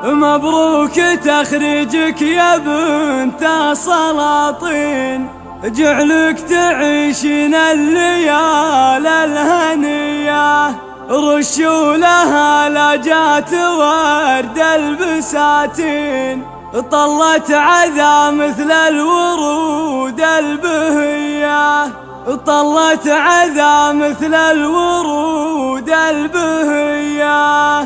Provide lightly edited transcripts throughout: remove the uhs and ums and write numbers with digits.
مبروك تخريجك يا بنت السلاطين، جعلك تعيشين الليالي الهنية، رشوا لها لجات ورد البساتين، طلت عذا مثل الورود البهية، طلت عذا مثل الورود البهية.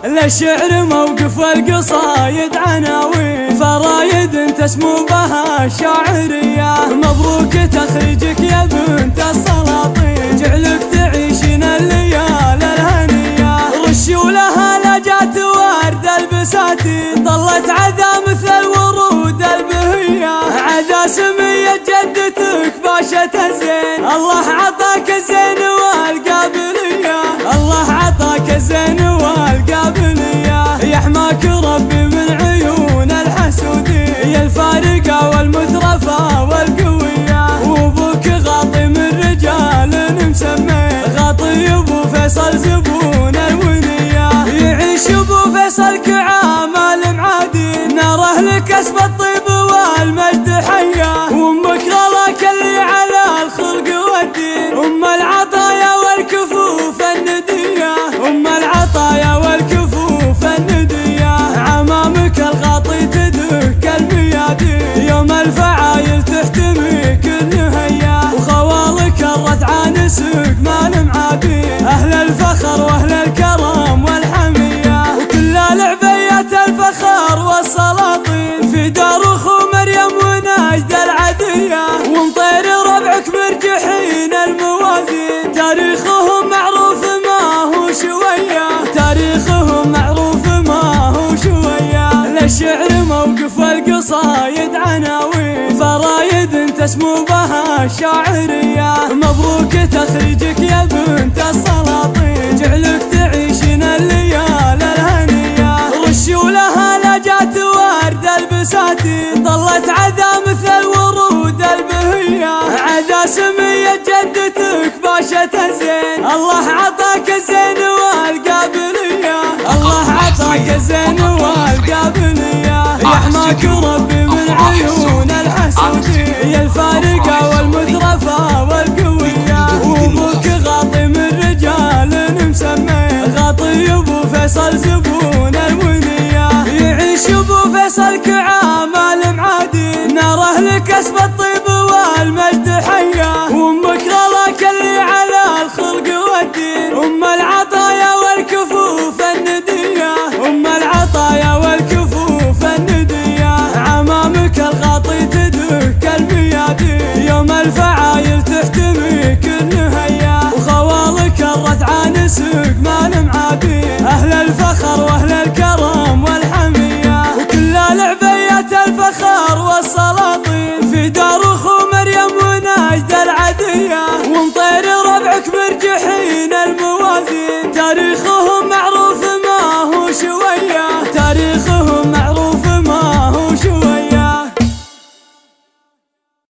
للشعر موقف والقصايد عناوين، فرايد تسمو بها الشاعرية. مبروك تخريجك يا بنت السلاطين، جعلك تعيشين الليالي الهنية، رشوا لها لجات ورد البساتين، طلت عذا مثل الورود البهية. عذا سمية جدتك باشة الزين، الله عطاك الزين والقابلية، الله عطاك الزين والقابلية، يحماك ربي من عيون الحسودين، يا الفارقة والمترفة والقوية. وابوك غاطي من رجال مسمي، غاطي ابو فيصل زبون الونية، يعيش ابو فيصل كعامل معادي، ناره لكسب الطيب والمجد حيا. وامك غلاك اللي على الخلق والدين، ام العطايا والكفوف الندية، ام العطايا والكفوف الندية. عمامك الغاطي تدك الميادين، يوم الفعايل تحتمي كل هيا، وخوالك الرتعان سوق مال معادين، اهل الفخر واهل الكرم والحمية. وكل لعبيات الفخر والسلاطين، في دار اخو مريم ونجد العدية، ومطير ربعك مرجحين الموازين، تاريخهم معروف ما هو شوية، تاريخهم معروف ما هو شوية. للشعر موقف والقصايد عناوين، فرايد تسمو بها الشاعرية. مبروك تخريجك يا بنت السلاطين، جعلك تعيشين الليالي الهنية، رشوا لها لجات ورد البساتين، طلت عذا مثل الورود البهية. عذا سمية جدتك باشة الزين، الله عطاك الزين والقابلية، الله عطاك الزين والقابلية، يحماك ربي من عيون الحسودين، يا الفارقة والمترفة والقوية. وابوك غاطي من رجال مسمي، غاطي ابو فيصل زبون الونية، يعيش ابو فيصل كعامل معادين، ناره لكسب الطيب والمجد حيا. وامك غلاك اللي على الخلق والدين، ام العطايا والكفوف الندية، ام العطايا والكفوف الندية. عمامك الغاطي تدك الميادين، يوم الفعايل تحتمي كل هيا، وخوالك الرتعان سوق مال معادين، اهل الفخر واهل الكرم والحمية. وكل لعبيات الفخر والسلاطين، في دار اخو مريم ونجد العدية، ومطير ربعك مرجحين الموازين،